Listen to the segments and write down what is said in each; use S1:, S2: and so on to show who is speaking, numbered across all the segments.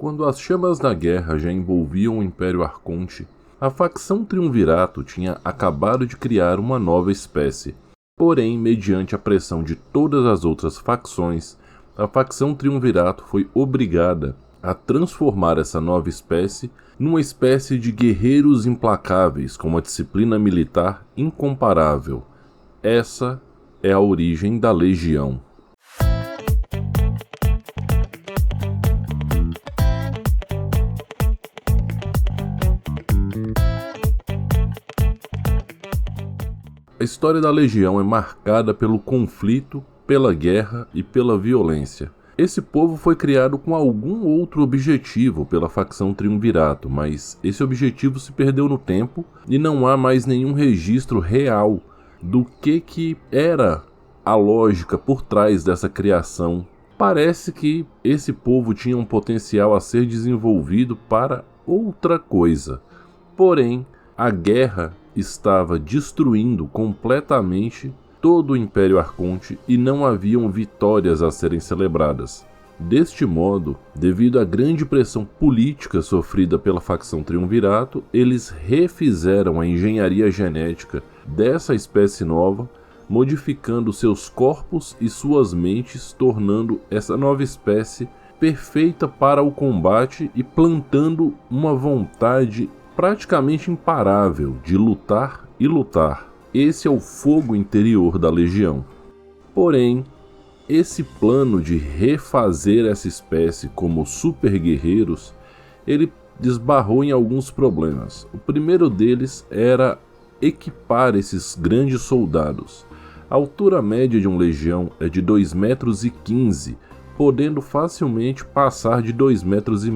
S1: Quando as chamas da guerra já envolviam o Império Arconte, a facção Triunvirato tinha acabado de criar uma nova espécie. Porém, mediante a pressão de todas as outras facções, a facção Triunvirato foi obrigada a transformar essa nova espécie numa espécie de guerreiros implacáveis com uma disciplina militar incomparável. Essa é a origem da Legião. A história da Legião é marcada pelo conflito, pela guerra e pela violência. Esse povo foi criado com algum outro objetivo pela facção Triunvirato, mas esse objetivo se perdeu no tempo e não há mais nenhum registro real do que era a lógica por trás dessa criação. Parece que esse povo tinha um potencial a ser desenvolvido para outra coisa. Porém, a guerra estava destruindo completamente todo o Império Arconte e não haviam vitórias a serem celebradas. Deste modo, devido à grande pressão política sofrida pela facção Triunvirato, eles refizeram a engenharia genética dessa espécie nova, modificando seus corpos e suas mentes, tornando essa nova espécie perfeita para o combate e plantando uma vontade praticamente imparável de lutar e lutar. Esse é o fogo interior da Legião. Porém, esse plano de refazer essa espécie como super guerreiros, ele desbarrou em alguns problemas. O primeiro deles era equipar esses grandes soldados. A altura média de um legião é de 2,15 metros, podendo facilmente passar de 2,5 metros.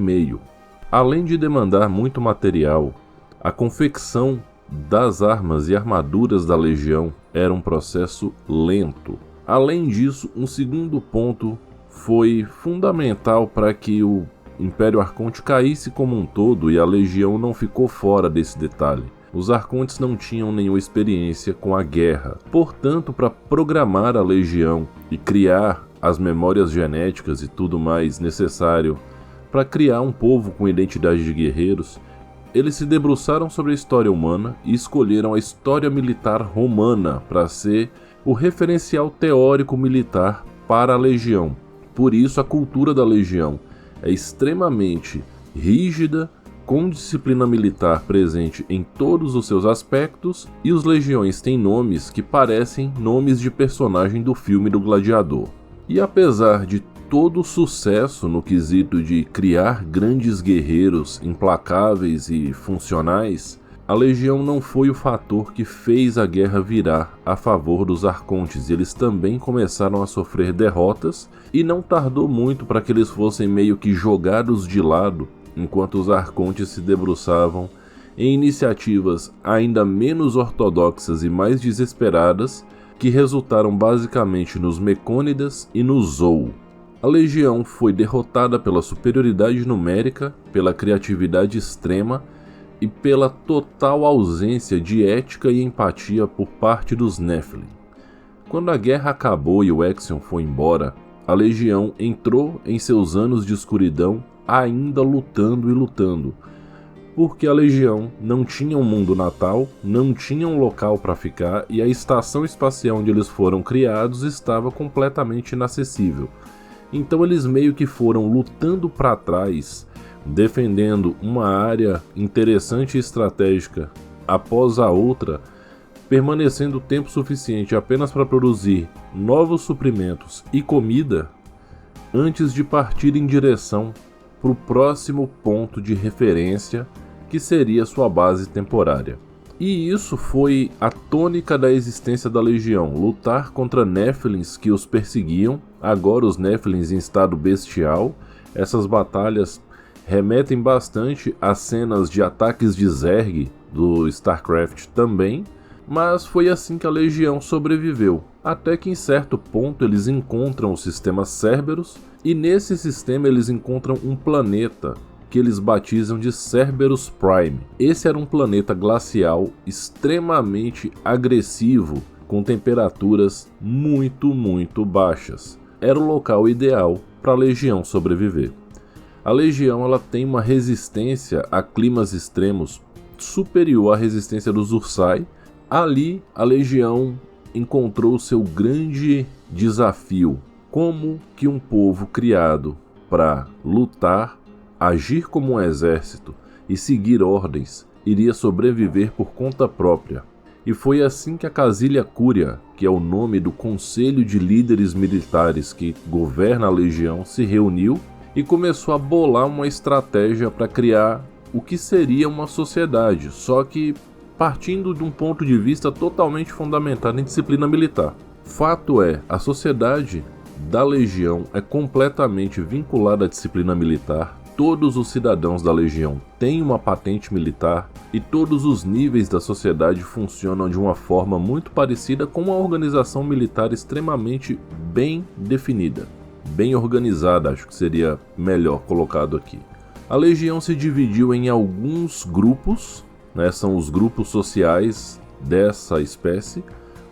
S1: Além de demandar muito material, a confecção das armas e armaduras da Legião era um processo lento. Além disso, um segundo ponto foi fundamental para que o Império Arconte caísse como um todo, e a Legião não ficou fora desse detalhe. Os Arcontes não tinham nenhuma experiência com a guerra. Portanto, para programar a Legião e criar as memórias genéticas e tudo mais necessário para criar um povo com identidade de guerreiros, eles se debruçaram sobre a história humana e escolheram a história militar romana para ser o referencial teórico militar para a Legião. Por isso, a cultura da Legião é extremamente rígida, com disciplina militar presente em todos os seus aspectos, e os legiões têm nomes que parecem nomes de personagem do filme do Gladiador. E apesar de todo o sucesso no quesito de criar grandes guerreiros implacáveis e funcionais, a Legião não foi o fator que fez a guerra virar a favor dos Arcontes. Eles também começaram a sofrer derrotas e não tardou muito para que eles fossem meio que jogados de lado, enquanto os Arcontes se debruçavam em iniciativas ainda menos ortodoxas e mais desesperadas, que resultaram basicamente nos Mecônidas e no Zou. A Legião foi derrotada pela superioridade numérica, pela criatividade extrema e pela total ausência de ética e empatia por parte dos Nephilim. Quando a guerra acabou e o Exion foi embora, a Legião entrou em seus anos de escuridão ainda lutando e lutando, porque a Legião não tinha um mundo natal, não tinha um local para ficar e a estação espacial onde eles foram criados estava completamente inacessível. Então eles meio que foram lutando para trás, defendendo uma área interessante e estratégica após a outra, permanecendo tempo suficiente apenas para produzir novos suprimentos e comida, antes de partir em direção para o próximo ponto de referência, que seria sua base temporária. E isso foi a tônica da existência da Legião, lutar contra Nephilims que os perseguiam, agora os Nephilims em estado bestial. Essas batalhas remetem bastante a cenas de ataques de Zerg do StarCraft também, mas foi assim que a Legião sobreviveu, até que em certo ponto eles encontram o sistema Cerberus, e nesse sistema eles encontram um planeta que eles batizam de Cerberus Prime. Esse era um planeta glacial extremamente agressivo, com temperaturas muito baixas. Era o local ideal para a Legião sobreviver. A legião ela tem uma resistência a climas extremos superior à resistência dos Ursai. Ali, a legião encontrou seu grande desafio: como que um povo criado para lutar, agir como um exército e seguir ordens iria sobreviver por conta própria. E foi assim que a Casilha Cúria, que é o nome do conselho de líderes militares que governa a legião, se reuniu e começou a bolar uma estratégia para criar o que seria uma sociedade, só que partindo de um ponto de vista totalmente fundamentado em disciplina militar. Fato é, a sociedade da legião é completamente vinculada à disciplina militar. Todos os cidadãos da legião têm uma patente militar e todos os níveis da sociedade funcionam de uma forma muito parecida com uma organização militar extremamente bem definida, bem organizada, acho que seria melhor colocado aqui. A legião se dividiu em alguns grupos, são os grupos sociais dessa espécie.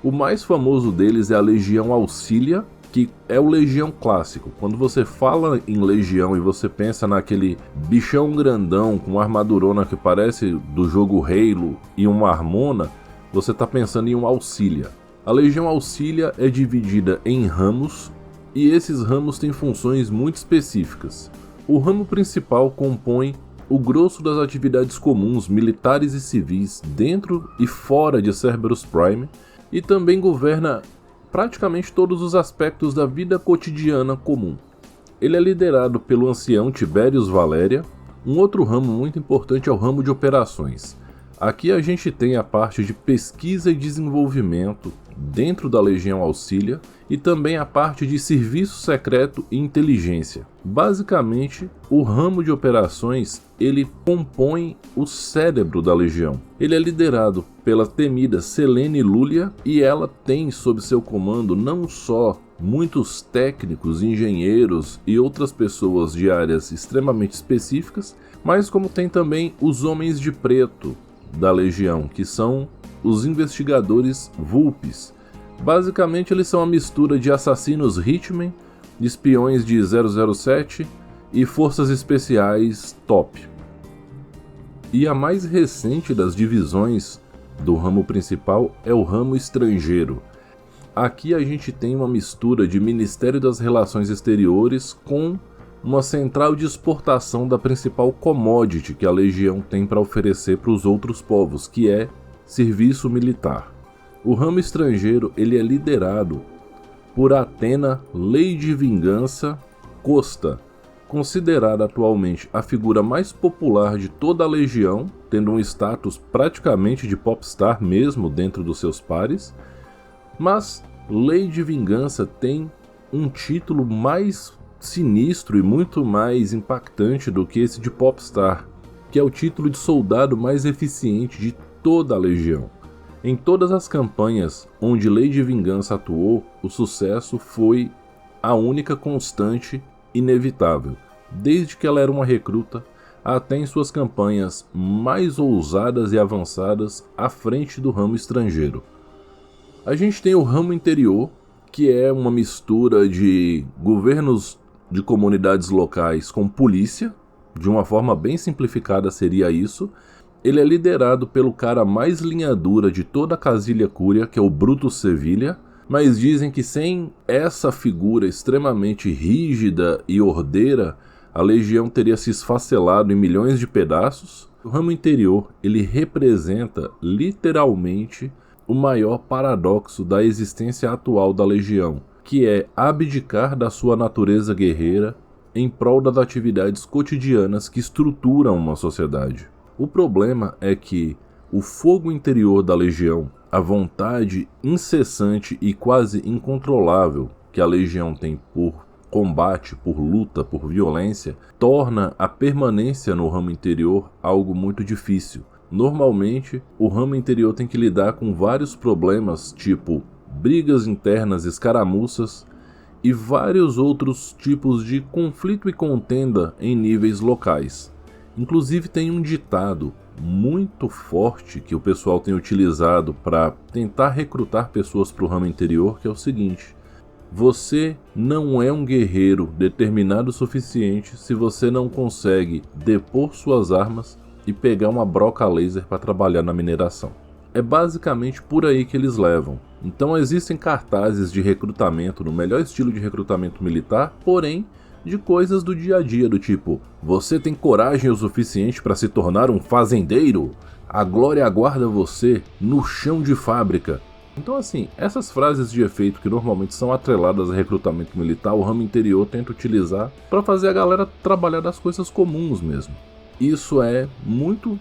S1: O mais famoso deles é a Legião Auxilia, que é o legião clássico. Quando você fala em legião e você pensa naquele bichão grandão com uma armadurona que parece do jogo Halo e uma harmona, você está pensando em um Auxilia. A Legião Auxilia é dividida em ramos e esses ramos têm funções muito específicas. O ramo principal compõe o grosso das atividades comuns, militares e civis, dentro e fora de Cerberus Prime, e também governa praticamente todos os aspectos da vida cotidiana comum. Ele é liderado pelo ancião Tiberius Valéria. Um outro ramo muito importante é o ramo de operações. Aqui a gente tem a parte de pesquisa e desenvolvimento dentro da Legião Auxilia e também a parte de serviço secreto e inteligência. Basicamente, o ramo de operações ele compõe o cérebro da Legião. Ele é liderado pela temida Selene Lúlia e ela tem sob seu comando não só muitos técnicos, engenheiros e outras pessoas de áreas extremamente específicas, mas como tem também os Homens de Preto da Legião, que são os investigadores Vulpes. Basicamente eles são a mistura de assassinos Hitman, espiões de 007 e forças especiais top. E a mais recente das divisões do ramo principal é o ramo estrangeiro. Aqui a gente tem uma mistura de Ministério das Relações Exteriores com uma central de exportação da principal commodity que a Legião tem para oferecer para os outros povos, que é serviço militar. O ramo estrangeiro ele é liderado por Athena Lady Vingança Costa, considerada atualmente a figura mais popular de toda a Legião, tendo um status praticamente de popstar mesmo dentro dos seus pares, mas Lady Vingança tem um título mais sinistro e muito mais impactante do que esse de popstar, que é o título de soldado mais eficiente de toda a Legião. Em todas as campanhas onde Lady Vingança atuou, o sucesso foi a única constante inevitável, desde que ela era uma recruta até em suas campanhas mais ousadas e avançadas à frente do ramo estrangeiro. A gente tem o ramo interior, que é uma mistura de governos de comunidades locais com polícia, de uma forma bem simplificada seria isso. Ele é liderado pelo cara mais linha dura de toda a Casilha Cúria, que é o Brutus Sevilha, mas dizem que sem essa figura extremamente rígida e ordeira, a legião teria se esfacelado em milhões de pedaços. O ramo interior, ele representa literalmente o maior paradoxo da existência atual da legião, que é abdicar da sua natureza guerreira em prol das atividades cotidianas que estruturam uma sociedade. O problema é que o fogo interior da legião, a vontade incessante e quase incontrolável que a legião tem por combate, por luta, por violência, torna a permanência no ramo interior algo muito difícil. Normalmente, o ramo interior tem que lidar com vários problemas, tipo brigas internas, escaramuças e vários outros tipos de conflito e contenda em níveis locais. Inclusive tem um ditado muito forte que o pessoal tem utilizado para tentar recrutar pessoas para o ramo interior, que é o seguinte: Você não é um guerreiro determinado o suficiente se você não consegue depor suas armas e pegar uma broca laser para trabalhar na mineração. É basicamente por aí que eles levam. Então existem cartazes de recrutamento no melhor estilo de recrutamento militar, porém de coisas do dia a dia, do tipo: você tem coragem o suficiente para se tornar um fazendeiro? A glória aguarda você no chão de fábrica. Então assim, essas frases de efeito que normalmente são atreladas a recrutamento militar, o ramo interior tenta utilizar para fazer a galera trabalhar das coisas comuns mesmo. Isso é muito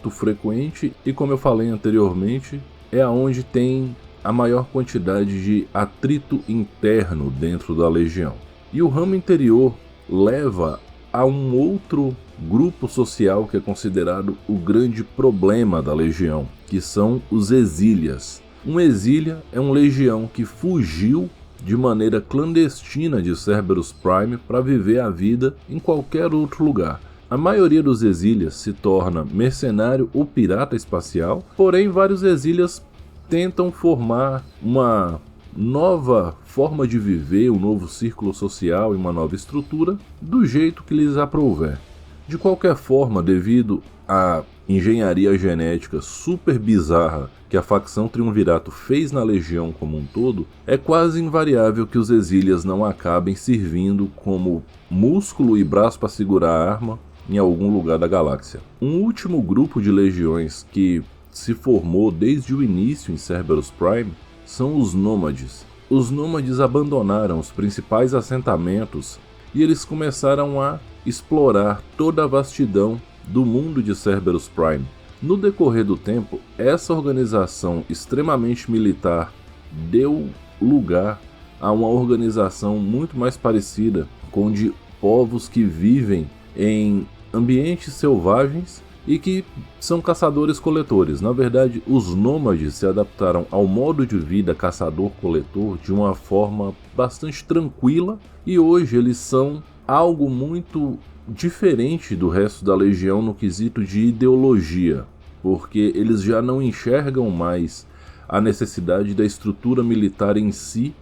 S1: frequente e, como eu falei anteriormente, é aonde tem a maior quantidade de atrito interno dentro da legião. E o ramo interior leva a um outro grupo social que é considerado o grande problema da legião, que são os exílias. Um exília é um legião que fugiu de maneira clandestina de Cerberus Prime para viver a vida em qualquer outro lugar. A maioria dos exílias se torna mercenário ou pirata espacial, porém vários exílias tentam formar uma nova forma de viver, um novo círculo social e uma nova estrutura do jeito que lhes aprouver. De qualquer forma, devido à engenharia genética super bizarra que a facção Triunvirato fez na Legião como um todo, é quase invariável que os exílias não acabem servindo como músculo e braço para segurar a arma em algum lugar da galáxia. Um último grupo de legiões que se formou desde o início em Cerberus Prime são os Nômades. Os Nômades abandonaram os principais assentamentos e eles começaram a explorar toda a vastidão do mundo de Cerberus Prime. No decorrer do tempo, essa organização extremamente militar deu lugar a uma organização muito mais parecida com de povos que vivem em ambientes selvagens e que são caçadores-coletores. Na verdade, os nômades se adaptaram ao modo de vida caçador-coletor de uma forma bastante tranquila e hoje eles são algo muito diferente do resto da Legião no quesito de ideologia, porque eles já não enxergam mais a necessidade da estrutura militar em si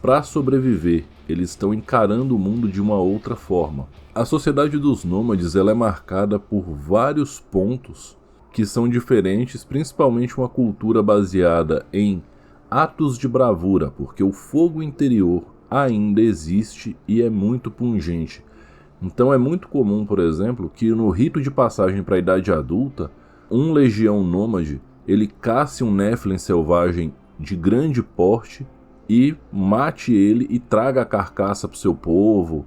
S1: para sobreviver. Eles estão encarando o mundo de uma outra forma. A sociedade dos nômades ela é marcada por vários pontos que são diferentes, principalmente uma cultura baseada em atos de bravura, porque o fogo interior ainda existe e é muito pungente. Então é muito comum, por exemplo, que no rito de passagem para a idade adulta, um legião nômade ele casse um Nephilim selvagem de grande porte e mate ele e traga a carcaça para o seu povo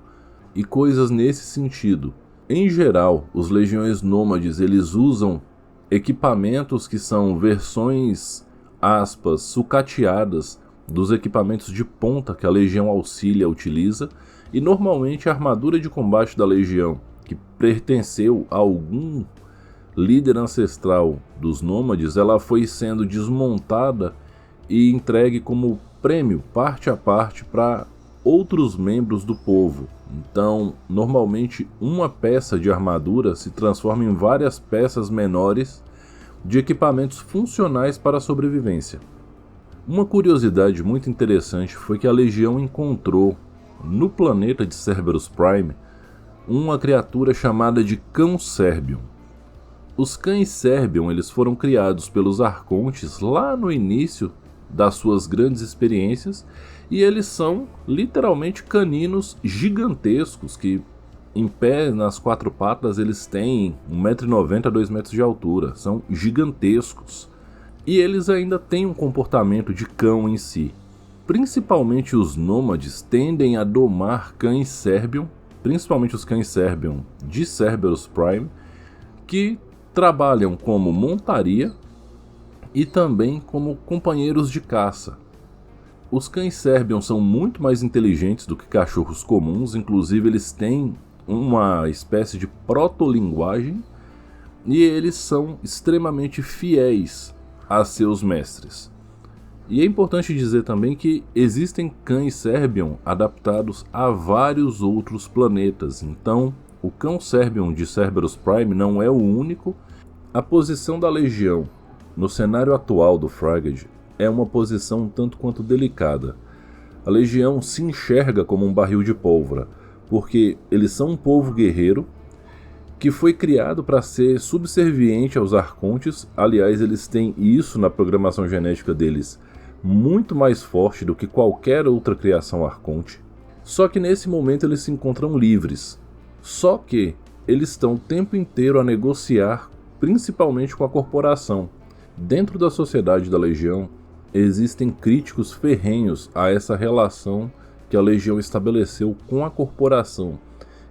S1: e coisas nesse sentido. Em geral, os legiões nômades eles usam equipamentos que são versões, aspas, sucateadas dos equipamentos de ponta que a Legião Auxilia utiliza, e normalmente a armadura de combate da Legião, que pertenceu a algum líder ancestral dos nômades, ela foi sendo desmontada e entregue como prêmio, parte a parte, para outros membros do povo. Então, normalmente uma peça de armadura se transforma em várias peças menores de equipamentos funcionais para a sobrevivência. Uma curiosidade muito interessante foi que a Legião encontrou no planeta de Cerberus Prime uma criatura chamada de Cão Serbion. Os cães Serbion eles foram criados pelos Arcontes lá no início das suas grandes experiências e eles são literalmente caninos gigantescos que em pé, nas quatro patas, eles têm 1,90 m a 2 metros de altura, são gigantescos. E eles ainda têm um comportamento de cão em si. Principalmente os nômades tendem a domar cães Serbion, principalmente os cães Serbion de Cerberus Prime, que trabalham como montaria e também como companheiros de caça. Os cães Serbion são muito mais inteligentes do que cachorros comuns, inclusive eles têm uma espécie de protolinguagem e eles são extremamente fiéis a seus mestres. E é importante dizer também que existem cães Serbion adaptados a vários outros planetas, então o cão Serbion de Cerberus Prime não é o único. A posição da Legião no cenário atual do Fraged é uma posição um tanto quanto delicada. A Legião se enxerga como um barril de pólvora, porque eles são um povo guerreiro que foi criado para ser subserviente aos arcontes. Aliás, eles têm isso na programação genética deles muito mais forte do que qualquer outra criação arconte. Só que nesse momento eles se encontram livres. Só que eles estão o tempo inteiro a negociar, principalmente com a corporação. Dentro da sociedade da Legião, existem críticos ferrenhos a essa relação que a Legião estabeleceu com a corporação.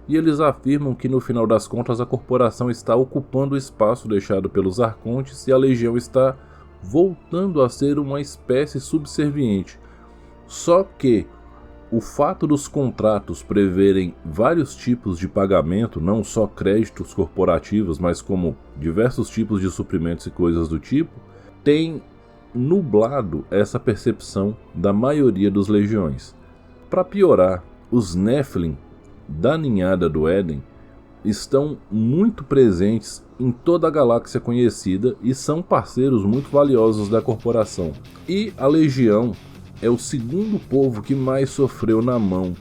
S1: E eles afirmam que no final das contas a corporação está ocupando o espaço deixado pelos arcontes e a Legião está voltando a ser uma espécie subserviente. Só que o fato dos contratos preverem vários tipos de pagamento, não só créditos corporativos, mas como diversos tipos de suprimentos e coisas do tipo, tem nublado essa percepção da maioria dos legiões. Para piorar, os Nephilim da ninhada do Éden estão muito presentes em toda a galáxia conhecida e são parceiros muito valiosos da corporação. E a Legião é o segundo povo que mais sofreu na mão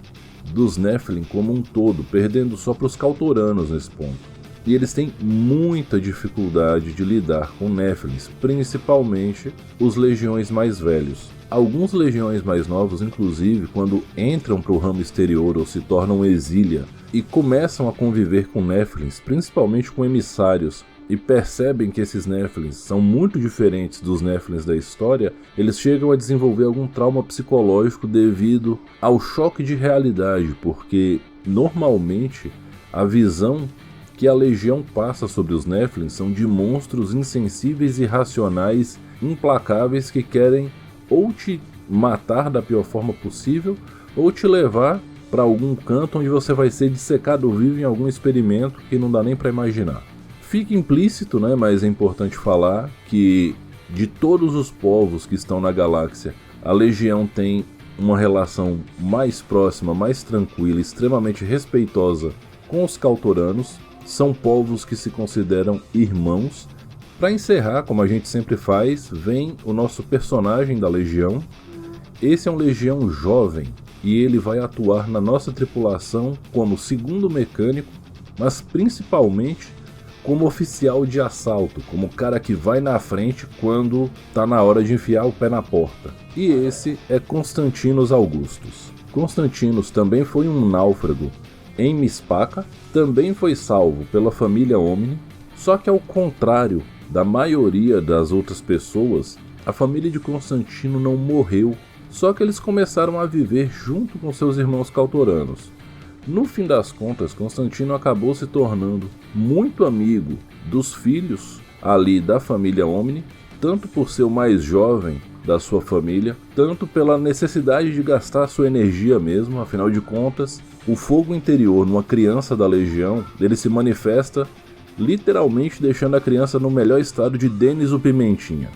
S1: dos Nephilim como um todo, perdendo só para os Kautoranos nesse ponto. E eles têm muita dificuldade de lidar com Nephilims, principalmente os legiões mais velhos. Alguns legiões mais novos, inclusive, quando entram para o ramo exterior ou se tornam exília e começam a conviver com Nephilims, principalmente com emissários, e percebem que esses Nephilims são muito diferentes dos Nephilims da história, eles chegam a desenvolver algum trauma psicológico devido ao choque de realidade, porque normalmente a visão que a Legião passa sobre os Nephilim são de monstros insensíveis, irracionais, implacáveis que querem ou te matar da pior forma possível ou te levar para algum canto onde você vai ser dissecado vivo em algum experimento que não dá nem para imaginar. Fica implícito, né, mas é importante falar que de todos os povos que estão na galáxia, a Legião tem uma relação mais próxima, mais tranquila, extremamente respeitosa com os Kautoranos. São povos que se consideram irmãos. Para encerrar, como a gente sempre faz, vem o nosso personagem da Legião. Esse é um Legião jovem e ele vai atuar na nossa tripulação como segundo mecânico, mas principalmente como oficial de assalto, como o cara que vai na frente quando está na hora de enfiar o pé na porta. E esse é Constantinos Augustus. Constantinos também foi um náufrago em Misspaca, também foi salvo pela família Omni, só que ao contrário da maioria das outras pessoas, a família de Constantino não morreu, só que eles começaram a viver junto com seus irmãos Kautoranos. No fim das contas, Constantino acabou se tornando muito amigo dos filhos ali da família Omni, tanto por ser o mais jovem da sua família, tanto pela necessidade de gastar sua energia mesmo. Afinal de contas, o fogo interior numa criança da Legião, ele se manifesta literalmente deixando a criança no melhor estado de Denis o Pimentinha.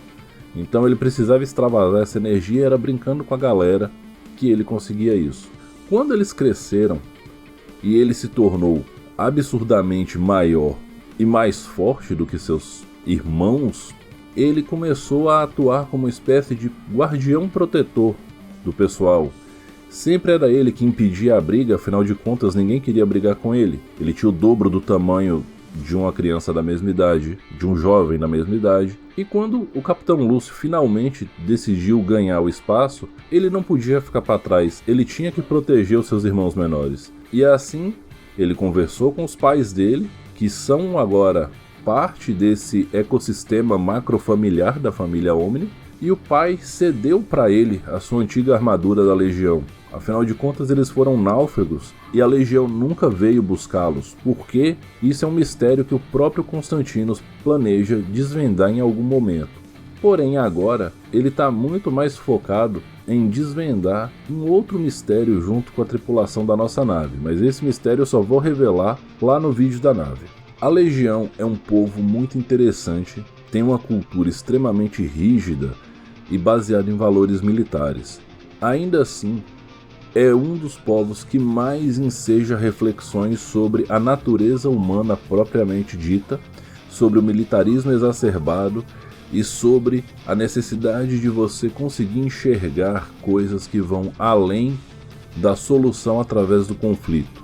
S1: Então ele precisava extravasar essa energia, era brincando com a galera que ele conseguia isso. Quando eles cresceram e ele se tornou absurdamente maior e mais forte do que seus irmãos, ele começou a atuar como uma espécie de guardião protetor do pessoal. Sempre era ele que impedia a briga, afinal de contas ninguém queria brigar com ele. Ele tinha o dobro do tamanho de uma criança da mesma idade, de um jovem da mesma idade. E quando o Capitão Lúcio finalmente decidiu ganhar o espaço, ele não podia ficar para trás, ele tinha que proteger os seus irmãos menores. E assim, ele conversou com os pais dele, que são agora parte desse ecossistema macrofamiliar da família Omni, e o pai cedeu para ele a sua antiga armadura da Legião. Afinal de contas, eles foram náufragos e a Legião nunca veio buscá-los, porque isso é um mistério que o próprio Constantinos planeja desvendar em algum momento. Porém, agora, ele está muito mais focado em desvendar um outro mistério junto com a tripulação da nossa nave, mas esse mistério eu só vou revelar lá no vídeo da nave. A Legião é um povo muito interessante, tem uma cultura extremamente rígida e baseada em valores militares. Ainda assim, é um dos povos que mais enseja reflexões sobre a natureza humana propriamente dita, sobre o militarismo exacerbado e sobre a necessidade de você conseguir enxergar coisas que vão além da solução através do conflito.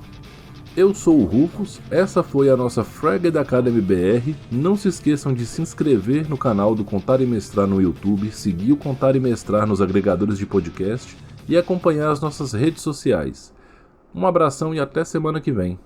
S1: Eu sou o Rufus, essa foi a nossa Fragged Academy BR. Não se esqueçam de se inscrever no canal do Contar e Mestrar no YouTube, seguir o Contar e Mestrar nos agregadores de podcast e acompanhar as nossas redes sociais. Um abração e até semana que vem.